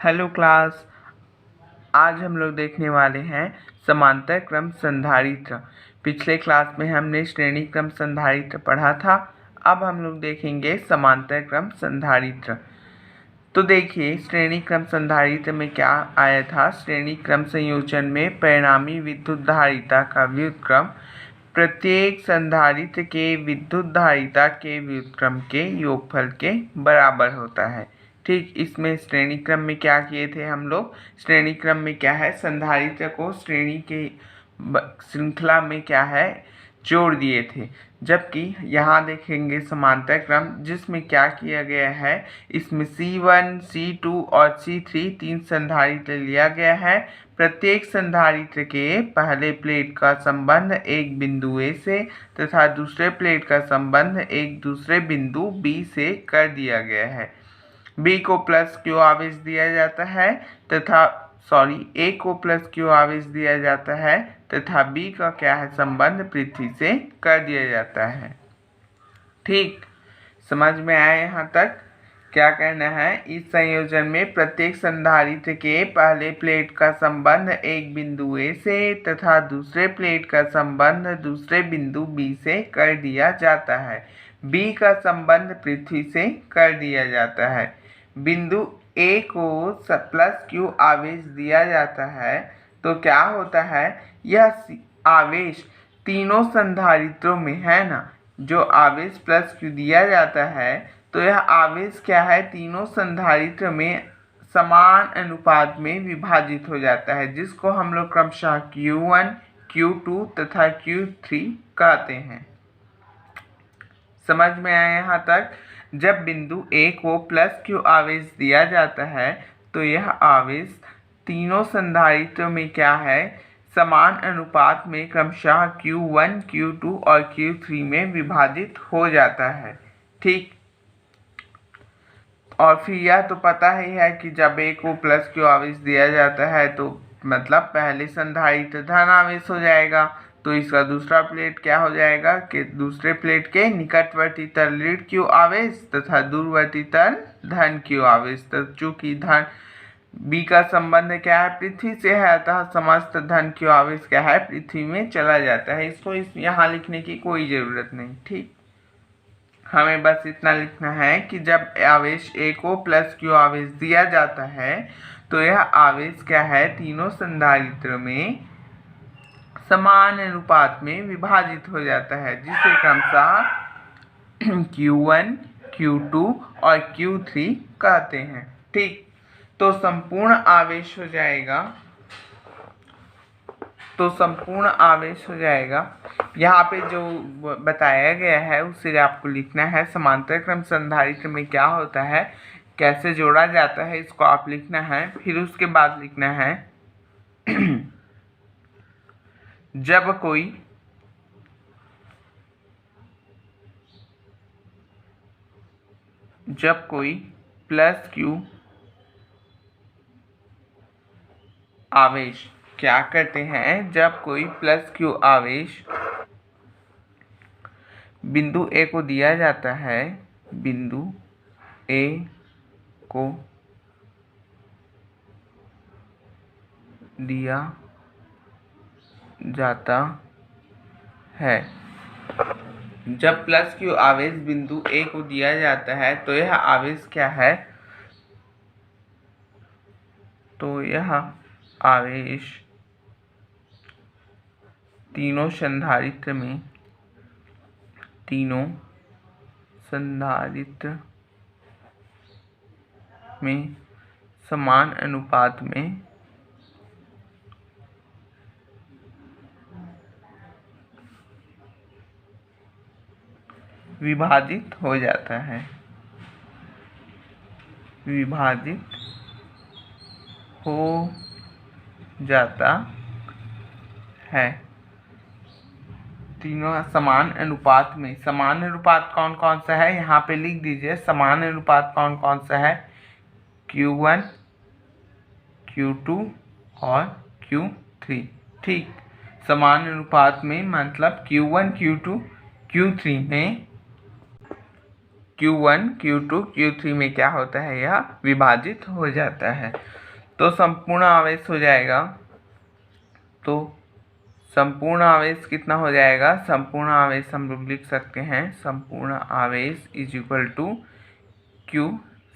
Hello class. आज हम लोग देखने वाले हैं समांतर क्रम संधारित्र। पिछले क्लास में हमने श्रेणी क्रम संधारित्र पढ़ा था। अब हम लोग देखेंगे समांतर क्रम संधारित्र। तो देखिए, श्रेणी क्रम संधारित्र में क्या आया था। श्रेणी क्रम संयोजन में परिणामी विद्युत धारिता का व्युत्क्रम प्रत्येक संधारित्र के विद्युत धारिता के व्युत्क्रम के योगफल के बराबर होता है। ठीक, इसमें श्रेणी क्रम में क्या किए थे हम लोग। श्रेणी क्रम में क्या है, संधारित्र को श्रेणी के श्रृंखला में क्या है जोड़ दिए थे। जबकि यहाँ देखेंगे समांतर क्रम, जिसमें क्या किया गया है, इसमें C1, C2 और C3 तीन संधारित्र लिया गया है। प्रत्येक संधारित्र के पहले प्लेट का संबंध एक बिंदु A से तथा दूसरे प्लेट का संबंध एक दूसरे बिंदु B से कर दिया गया है। B को प्लस Q आवेश दिया जाता है तथा A को प्लस Q आवेश दिया जाता है तथा B का क्या है संबंध पृथ्वी से कर दिया जाता है। ठीक, समझ में आया यहाँ तक। क्या करना है, इस संयोजन में प्रत्येक संधारित्र के पहले प्लेट का संबंध एक बिंदु A से तथा दूसरे प्लेट का संबंध दूसरे बिंदु B से कर दिया जाता है। B का संबंध पृथ्वी से कर दिया जाता है। बिंदु A को प्लस Q आवेश दिया जाता है तो क्या होता है, यह आवेश तीनों संधारित्रों में है ना, जो आवेश प्लस Q दिया जाता है तो यह आवेश क्या है, तीनों संधारित्र में समान अनुपात में विभाजित हो जाता है, जिसको हम लोग क्रमशः Q1, Q2 तथा Q3 कहते हैं। समझ में आया यहाँ तक। जब बिंदु A को प्लस Q आवेश दिया जाता है तो यह आवेश तीनों संधारित्रों में क्या है, समान अनुपात में क्रमशः Q1, Q2 और Q3 में विभाजित हो जाता है। ठीक, और फिर यह तो पता ही है कि जब A को प्लस Q आवेश दिया जाता है तो मतलब पहले संधारित्र धन आवेश हो जाएगा, तो इसका दूसरा प्लेट क्या हो जाएगा कि दूसरे प्लेट के निकटवर्ती तल ऋण Q आवेश तथा दूरवर्ती तल धन Q आवेश। तो चूंकि धन B का संबंध क्या है, पृथ्वी से है, अतः समस्त धन Q आवेश क्या है, पृथ्वी में चला जाता है। इसको यहाँ लिखने की कोई जरूरत नहीं। ठीक, हमें बस इतना लिखना है कि जब आवेश A को प्लस Q आवेश दिया जाता है तो यह आवेश क्या है, तीनों संधारित्र में समान अनुपात में विभाजित हो जाता है, जिसे क्रमशः Q1, Q2 और Q3 कहते हैं। ठीक, तो संपूर्ण आवेश हो जाएगा। यहाँ पे जो बताया गया है उसे आपको लिखना है। समांतर क्रम संधारित्र में क्या होता है, कैसे जोड़ा जाता है, इसको आप लिखना है। फिर उसके बाद लिखना है जब कोई प्लस Q आवेश क्या करते हैं, जब कोई प्लस Q आवेश बिंदु A को दिया जाता है, बिंदु A को दिया जाता है, जब प्लस Q आवेश बिंदु A को दिया जाता है तो यह आवेश क्या है, तो यह आवेश तीनों संधारित्र में समान अनुपात में विभाजित हो जाता है। तीनों समान अनुपात में। समान अनुपात कौन कौन सा है, यहाँ पे लिख दीजिए। समान अनुपात कौन कौन सा है, Q1, Q2 और Q3। ठीक, समान अनुपात में मतलब Q1, Q2, Q3 में Q1 Q2 Q3 में क्या होता है, यह विभाजित हो जाता है। तो संपूर्ण आवेश हो जाएगा, तो संपूर्ण आवेश कितना हो जाएगा, संपूर्ण आवेश हम लोग लिख सकते हैं, संपूर्ण आवेश इज इक्वल टू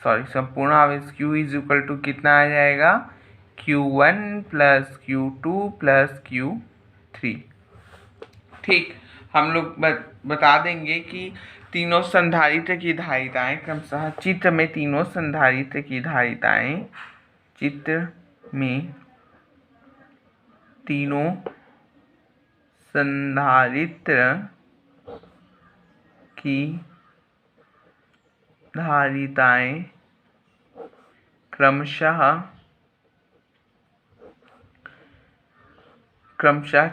संपूर्ण आवेश Q इज इक्वल टू कितना आ जाएगा, Q1 plus Q2 plus Q3। ठीक, हम लोग बता देंगे कि तीनों संधारित्र की धारिताएं क्रमशः चित्र में तीनों संधारित्र की धारिताएं, चित्र में तीनों संधारित्र की धारिताएं क्रमशः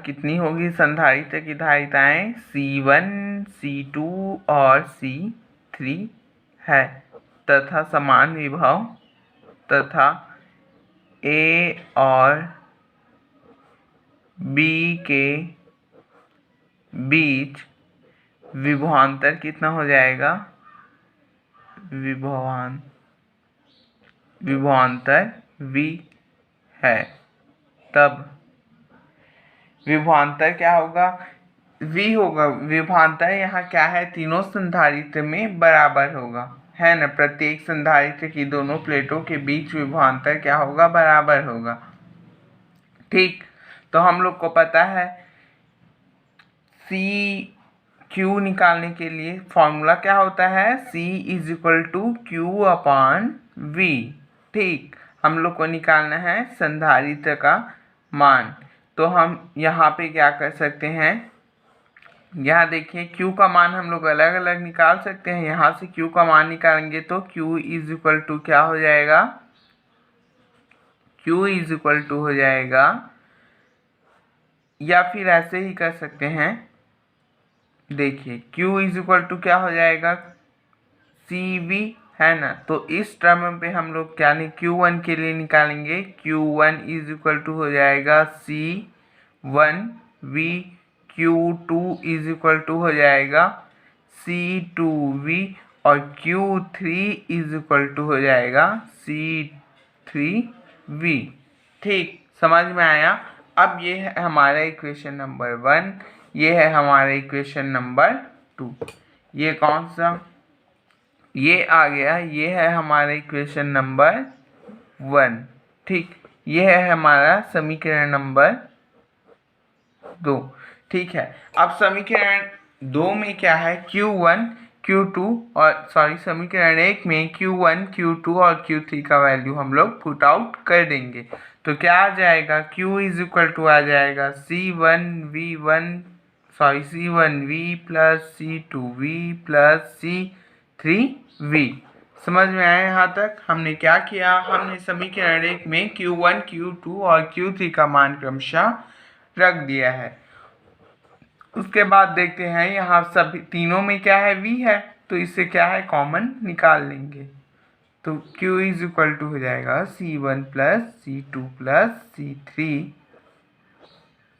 कितनी होगी, संधारित्र की धारिताएं C1 C2 और C3 है तथा समान विभव तथा A और B के बीच विभवांतर कितना हो जाएगा, विभवांतर V है। तब विभवांतर क्या होगा, V होगा। विभवांतर यहाँ क्या है, तीनों संधारित्र में बराबर होगा, है ना। प्रत्येक संधारित्र की दोनों प्लेटों के बीच विभवांतर क्या होगा, बराबर होगा। ठीक, तो हम लोग को पता है Q निकालने के लिए फॉर्मूला क्या होता है, C is equal to Q upon V। ठीक, हम लोग को निकालना है संधारित्र का मान। तो हम यहाँ पे क्या कर सकते हैं, यहाँ देखिए Q का मान हम लोग अलग अलग निकाल सकते हैं। यहाँ से Q का मान निकालेंगे तो Q इज इक्वल टू क्या हो जाएगा, Q इज इक्वल टू हो जाएगा, या फिर ऐसे ही कर सकते हैं। देखिए Q इज इक्वल टू क्या हो जाएगा, CV, है ना। तो इस टर्म पे हम लोग क्या नहीं, Q1 के लिए निकालेंगे, Q1 इज इक्वल टू हो जाएगा C1V, Q2 is equal to हो जाएगा C2V और Q3 इज इक्वल टू हो जाएगा C3V। ठीक, समझ में आया। अब ये है हमारा इक्वेशन नंबर 1, ये है हमारा इक्वेशन नंबर 2। ये कौन सा, ये आ गया, ये है हमारा इक्वेशन नंबर 1। ठीक, ये है हमारा समीकरण नंबर 2। ठीक है, अब समीकरण 2 में क्या है, Q1 Q2 और समीकरण 1 में Q1 Q2 और Q3 का वैल्यू हम लोग पुट आउट कर देंगे। तो क्या आ जाएगा, Q इज इक्वल टू आ जाएगा C1V plus C2V plus C3V। समझ में आया। यहाँ तक हमने क्या किया, हमने समीकरण 1 में Q1 Q2 और Q3 का मान क्रमशः रख दिया है। उसके बाद देखते हैं यहाँ सभी तीनों में क्या है, V है, तो इससे क्या है, कॉमन निकाल लेंगे। तो Q इज इक्वल टू हो जाएगा C1 plus C2 plus C3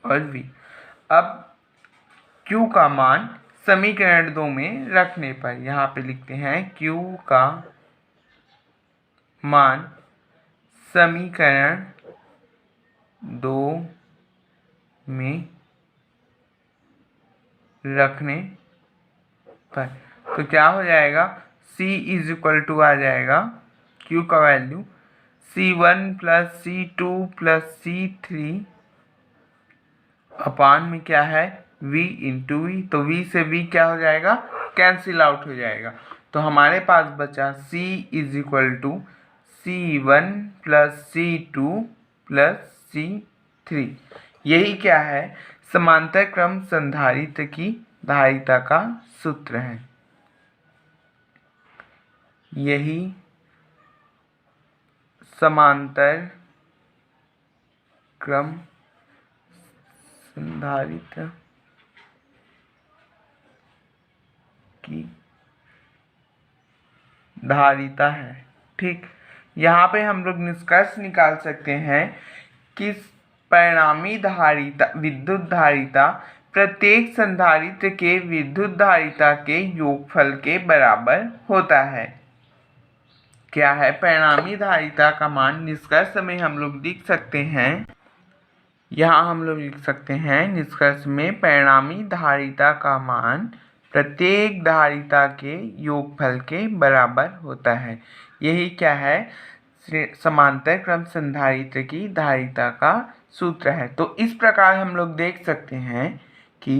और V। अब Q का मान समीकरण 2 में रखने पर यहाँ पे लिखते हैं Q का मान समीकरण 2 में रखने पर तो क्या हो जाएगा, C इज इक्वल टू आ जाएगा Q का value C1 plus C2 plus C3 अपान में क्या है, V इंटू V। तो V से V क्या हो जाएगा, कैंसिल आउट हो जाएगा। तो हमारे पास बचा C is equal to C1 plus C2 plus C3। यही क्या है, समांतर क्रम संधारित्र की धारिता का सूत्र है। यही समांतर क्रम संधारित्र की धारिता है। ठीक, यहाँ पे हम लोग निष्कर्ष निकाल सकते हैं कि परिणामी धारिता, विद्युत धारिता प्रत्येक संधारित्र के विद्युत धारिता के योगफल के बराबर होता है। क्या है? परिणामी धारिता का मान निष्कर्ष में हम लोग लिख सकते हैं, यहाँ हम लोग लिख सकते हैं निष्कर्ष में परिणामी धारिता का मान प्रत्येक धारिता के योगफल के बराबर होता है। यही क्या है? समांतर क्रम संधारित्र की धारिता का सूत्र है। तो इस प्रकार हम लोग देख सकते हैं कि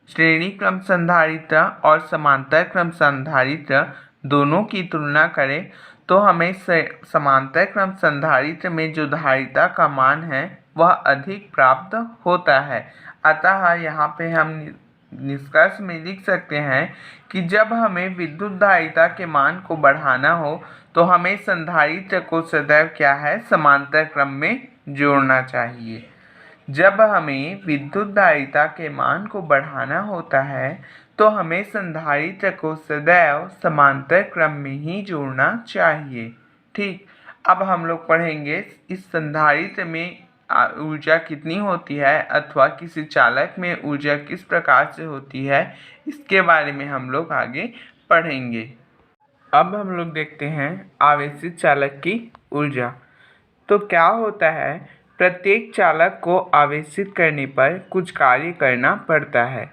श्रेणी क्रम संधारित्र और समांतर क्रम संधारित्र दोनों की तुलना करें तो हमें समांतर क्रम संधारित्र में जो धारिता का मान है वह अधिक प्राप्त होता है। अतः यहाँ पे हम निष्कर्ष में लिख सकते हैं कि जब हमें विद्युत धारिता के मान को बढ़ाना हो तो हमें संधारित्र को सदैव क्या है? समांतर क्रम में जोड़ना चाहिए। जब हमें विद्युत धारिता के मान को बढ़ाना होता है तो हमें संधारित्र को सदैव समांतर क्रम में ही जोड़ना चाहिए। ठीक, अब हम लोग पढ़ेंगे इस संधारित्र में ऊर्जा कितनी होती है अथवा किसी चालक में ऊर्जा किस प्रकार से होती है, इसके बारे में हम लोग आगे पढ़ेंगे। अब हम लोग देखते हैं आवेशित चालक की ऊर्जा। तो क्या होता है? प्रत्येक चालक को आवेशित करने पर कुछ कार्य करना पड़ता है।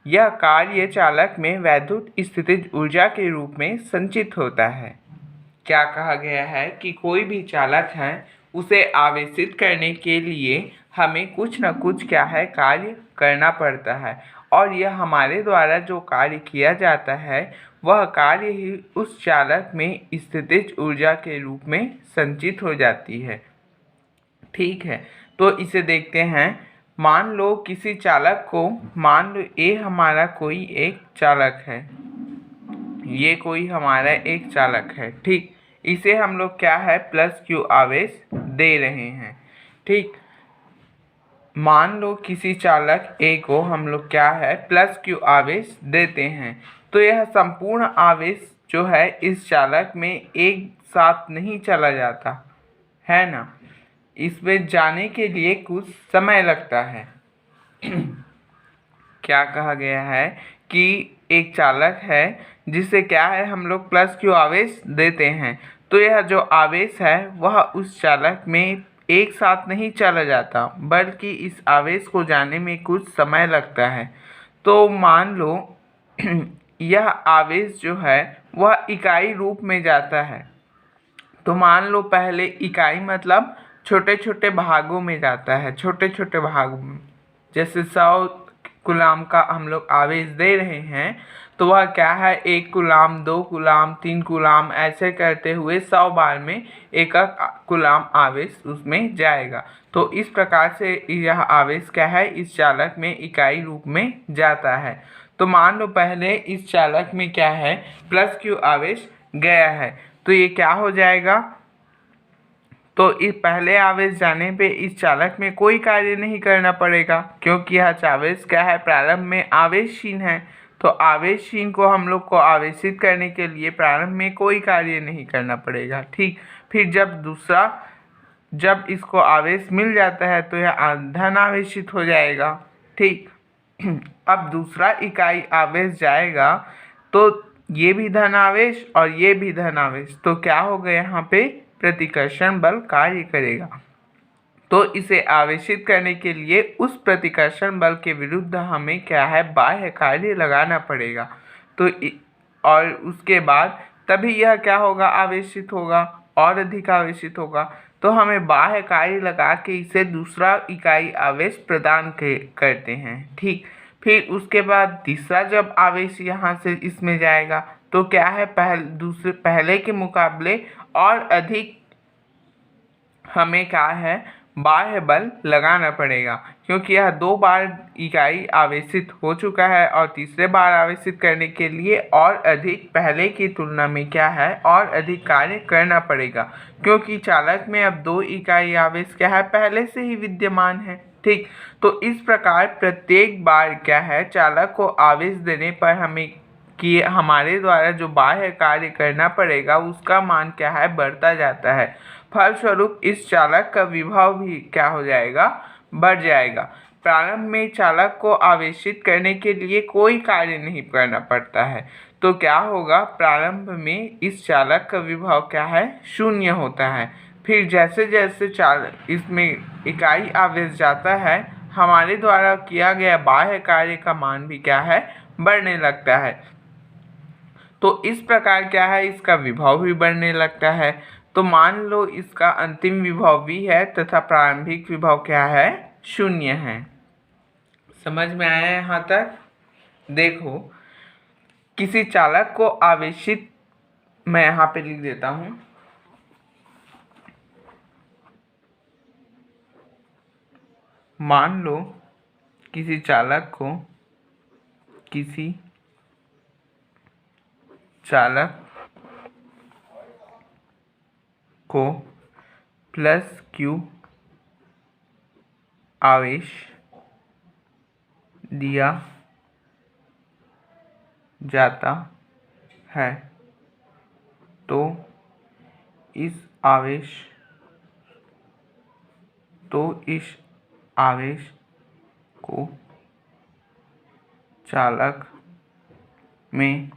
यह कार्य चालक में वैद्युत स्थितिज ऊर्जा के रूप में संचित होता है। क्या कहा गया है कि कोई भी चालक है उसे आवेशित करने के लिए हमें कुछ न कुछ क्या है? कार्य करना पड़ता है, और यह हमारे द्वारा जो कार्य किया जाता है वह कार्य ही उस चालक में स्थितिज ऊर्जा के रूप में संचित हो जाती है। ठीक है, तो इसे देखते हैं। मान लो किसी चालक को, मान लो ये हमारा कोई एक चालक है, ये कोई हमारा एक चालक है। ठीक, इसे हम लोग क्या है? प्लस क्यू आवेश दे रहे हैं। ठीक, मान लो किसी चालक ए को हम लोग क्या है? प्लस क्यू आवेश देते हैं, तो यह संपूर्ण आवेश जो है इस चालक में एक साथ नहीं चला जाता है ना, इसमें जाने के लिए कुछ समय लगता है। क्या कहा गया है कि एक चालक है जिसे क्या है? हम लोग प्लस क्यू आवेश देते हैं, तो यह जो आवेश है वह उस चालक में एक साथ नहीं चला जाता, बल्कि इस आवेश को जाने में कुछ समय लगता है। तो मान लो यह आवेश जो है वह इकाई रूप में जाता है। तो मान लो पहले इकाई मतलब छोटे छोटे भागों में जाता है, छोटे छोटे भागों में। जैसे 100 कूलाम का हम लोग आवेश दे रहे हैं तो वह क्या है? 1 कूलाम, 2 कूलाम, 3 कूलाम, ऐसे करते हुए 100 बार में 1 कूलाम आवेश उसमें जाएगा। तो इस प्रकार से यह आवेश क्या है? इस चालक में इकाई रूप में जाता है। तो मान लो पहले इस चालक में क्या है? प्लस क्यू आवेश गया है, तो ये क्या हो जाएगा? तो इस पहले आवेश जाने पे इस चालक में कोई कार्य नहीं करना पड़ेगा, क्योंकि यह आवेश क्या है? प्रारंभ में आवेशहीन है। तो आवेशहीन को हम लोग को आवेशित करने के लिए प्रारंभ में कोई कार्य नहीं करना पड़ेगा। ठीक, फिर जब इसको आवेश मिल जाता है तो यह धन आवेशित हो जाएगा। ठीक, अब दूसरा इकाई आवेश जाएगा तो ये भी धन आवेश और ये भी धन आवेश, तो क्या होगा? यहाँ पे प्रतिकर्षण बल कार्य करेगा। तो इसे आवेशित करने के लिए उस प्रतिकर्षण बल के विरुद्ध हमें क्या है? बाह्य कार्य लगाना पड़ेगा। तो और उसके बाद तभी यह क्या होगा? आवेशित होगा और अधिक आवेशित होगा। तो हमें बाह्य कार्य लगा के इसे दूसरा इकाई आवेश प्रदान करते हैं। ठीक, फिर उसके बाद तीसरा जब आवेश यहाँ से इसमें जाएगा तो क्या है? पहले के मुकाबले और अधिक हमें क्या है? बाह्य बल लगाना पड़ेगा, क्योंकि यह 2 बार इकाई आवेशित हो चुका है और तीसरे बार आवेशित करने के लिए और अधिक पहले की तुलना में क्या है? और अधिक कार्य करना पड़ेगा, क्योंकि चालक में अब 2 इकाई आवेश क्या है? पहले से ही विद्यमान है। ठीक, तो इस प्रकार प्रत्येक बार क्या है? चालक को आवेश देने पर हमें कि हमारे द्वारा जो बाह्य कार्य करना पड़ेगा उसका मान क्या है? बढ़ता जाता है। फलस्वरूप इस चालक का विभव भी क्या हो जाएगा? बढ़ जाएगा। प्रारंभ में चालक को आवेशित करने के लिए कोई कार्य नहीं करना पड़ता है, तो क्या होगा, प्रारंभ में इस चालक का विभव क्या है, शून्य होता है। फिर जैसे जैसे इसमें इकाई आवेश जाता है, हमारे द्वारा किया गया बाह्य कार्य का मान भी क्या है, बढ़ने लगता है। तो इस प्रकार क्या है, इसका विभव भी बढ़ने लगता है। तो मान लो इसका अंतिम विभव v है तथा प्रारंभिक विभव क्या है, शून्य है। समझ में आया यहाँ तक? देखो, किसी चालक को आवेशित, मैं यहाँ पे लिख देता हूँ, मान लो किसी चालक को प्लस q आवेश दिया जाता है, तो इस आवेश को चालक में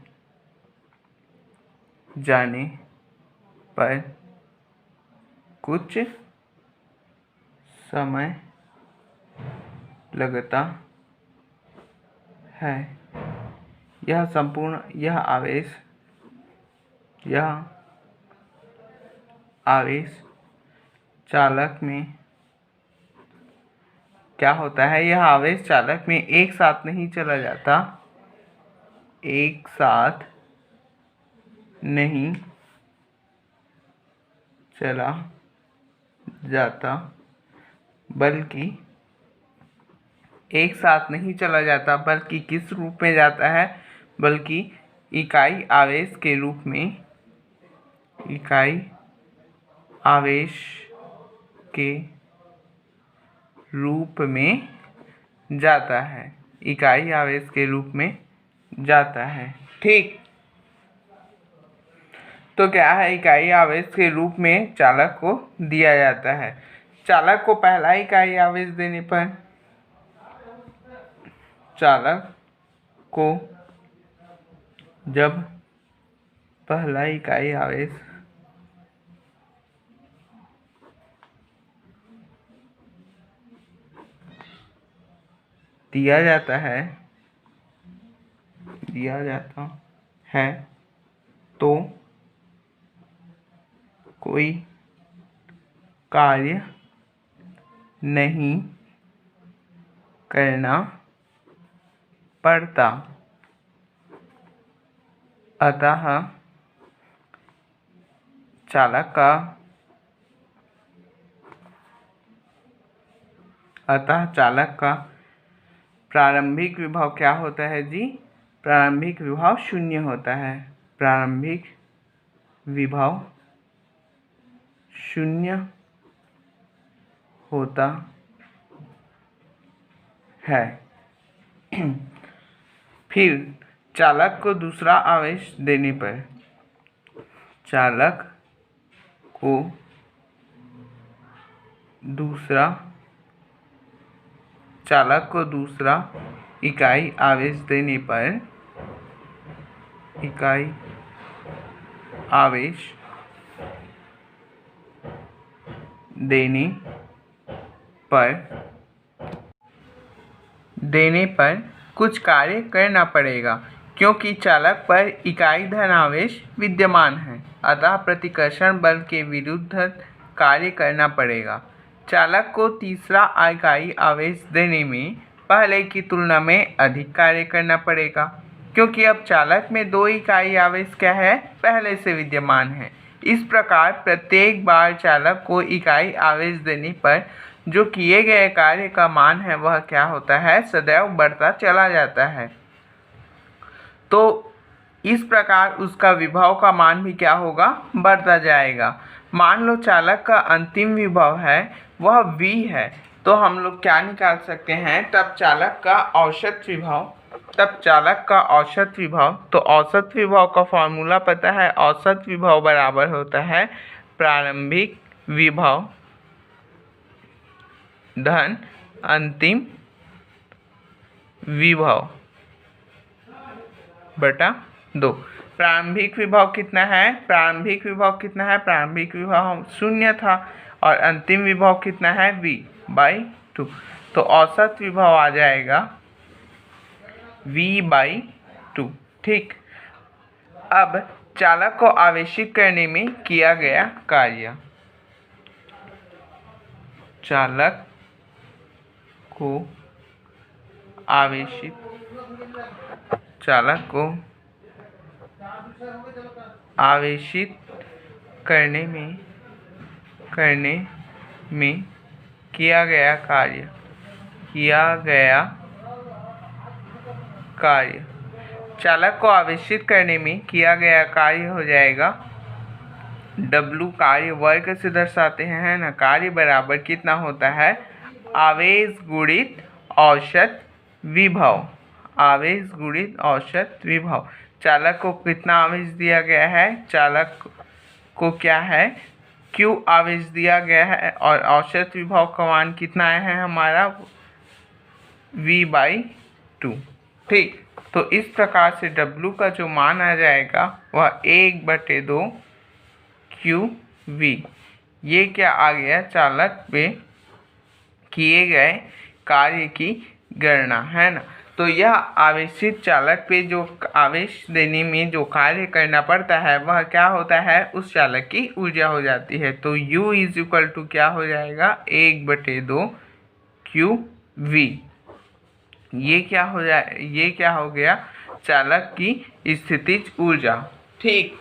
जाने पर कुछ समय लगता है। यह आवेश चालक में क्या होता है, यह आवेश चालक में एक साथ नहीं चला जाता, बल्कि किस रूप में जाता है, बल्कि इकाई आवेश के रूप में जाता है। ठीक, तो क्या है, इकाई आवेश के रूप में चालक को दिया जाता है। चालक को पहला इकाई आवेश देने पर, चालक को जब पहला इकाई आवेश दिया जाता है तो कोई कार्य नहीं करना पड़ता, अतः चालक का प्रारंभिक विभव क्या होता है जी, प्रारंभिक विभव शून्य होता है। प्रारंभिक विभव शून्य होता है। फिर चालक को दूसरा आवेश देने पर, चालक को दूसरा इकाई आवेश देने पर कुछ कार्य करना पड़ेगा, क्योंकि चालक पर इकाई धन आवेश विद्यमान है, अतः प्रतिकर्षण बल के विरुद्ध कार्य करना पड़ेगा। चालक को तीसरा इकाई आवेश देने में पहले की तुलना में अधिक कार्य करना पड़ेगा, क्योंकि अब चालक में 2 इकाई आवेश क्या है, पहले से विद्यमान है। इस प्रकार प्रत्येक बार चालक को इकाई आवेश देने पर जो किए गए कार्य का मान है वह क्या होता है, सदैव बढ़ता चला जाता है। तो इस प्रकार उसका विभव का मान भी क्या होगा, बढ़ता जाएगा। मान लो चालक का अंतिम विभव है वह v है, तो हम लोग क्या निकाल सकते हैं, तब चालक का औसत विभव, तो औसत विभव का फॉर्मूला पता है, औसत विभव बराबर होता है प्रारंभिक विभव धन अंतिम विभव बटा 2। प्रारंभिक विभव कितना है? प्रारंभिक विभव कितना है? प्रारंभिक विभव 0 था और अंतिम विभव कितना है? v/2। तो औसत विभव आ जाएगा v/2। ठीक। अब चालक को आवेशित करने में किया गया कार्य। चालक को आवेशित करने में किया गया कार्य। चालक को आवेशित करने में किया गया कार्य हो जाएगा W। कार्य वर्ग से दर्शाते हैं, है ना। कार्य बराबर कितना होता है? आवेश गुणित औसत विभव। आवेश गुणित औसत विभव। चालक को कितना आवेश दिया गया है? चालक को क्या है? Q आवेश दिया गया है और औसत विभव का मान कितना है हमारा? v/2। ठीक। तो इस प्रकार से W का जो मान आ जाएगा वह 1/2 QV। ये क्या आ गया? चालक पे किए गए कार्य की गणना, है ना। तो यह आवेशित चालक पे जो आवेश देने में जो कार्य करना पड़ता है वह क्या होता है? उस चालक की ऊर्जा हो जाती है। तो U = क्या हो जाएगा? 1/2 QV। ये क्या हो गया? चालक की स्थितिज ऊर्जा। ठीक।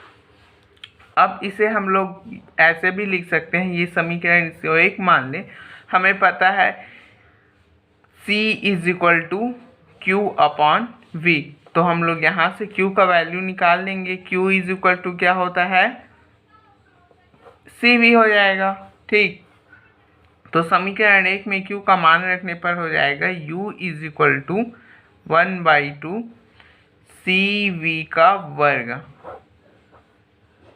अब इसे हम लोग ऐसे भी लिख सकते हैं, ये समीकरण 1 मान ले। हमें पता है C = Q/V। तो हम लोग यहाँ से Q का वैल्यू निकाल लेंगे। Q = क्या होता है? CV हो जाएगा। ठीक। तो समीकरण 1 में Q का मान रखने पर हो जाएगा U = 1/2 CV का वर्ग।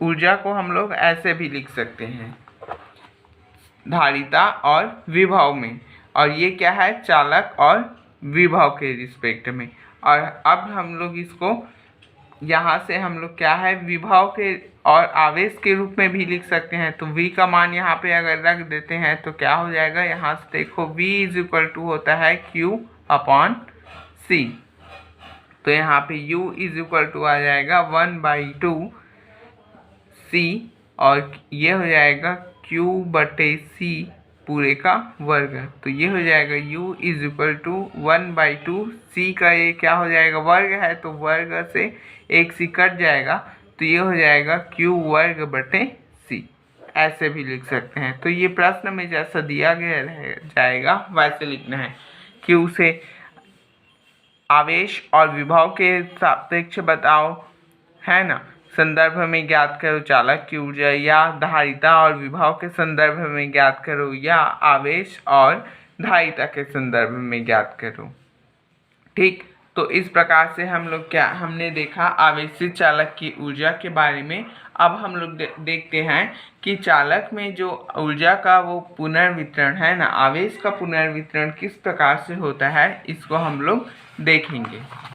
ऊर्जा को हम लोग ऐसे भी लिख सकते हैं धारिता और विभव में। और ये क्या है? चालक और विभव के रिस्पेक्ट में। और अब हम लोग इसको यहाँ से हम लोग क्या है? विभव के और आवेश के रूप में भी लिख सकते हैं। तो V का मान यहाँ पे अगर रख देते हैं तो क्या हो जाएगा? यहाँ से देखो V = होता है Q/C। तो यहाँ पे U = आ जाएगा 1/2 C और ये हो जाएगा Q/C पूरे का वर्ग। तो ये हो जाएगा U = 1/2 C का ये क्या हो जाएगा? वर्ग है, तो वर्ग से 1 C कट जाएगा, तो ये हो जाएगा Q²/C। ऐसे भी लिख सकते हैं। तो ये प्रश्न में जैसा दिया गया जाएगा वैसे लिखना है। Q से आवेश और विभव के सापेक्ष बताओ, है ना। संदर्भ में ज्ञात करो चालक की ऊर्जा, या धारिता और विभव के संदर्भ में ज्ञात करो, या आवेश और धारिता के संदर्भ में ज्ञात करो। ठीक। तो इस प्रकार से हम लोग हमने देखा आवेशित चालक की ऊर्जा के बारे में। अब हम लोग देखते हैं कि चालक में जो ऊर्जा का वो पुनर्वितरण है ना, आवेश का पुनर्वितरण किस प्रकार से होता है, इसको हम लोग देखेंगे।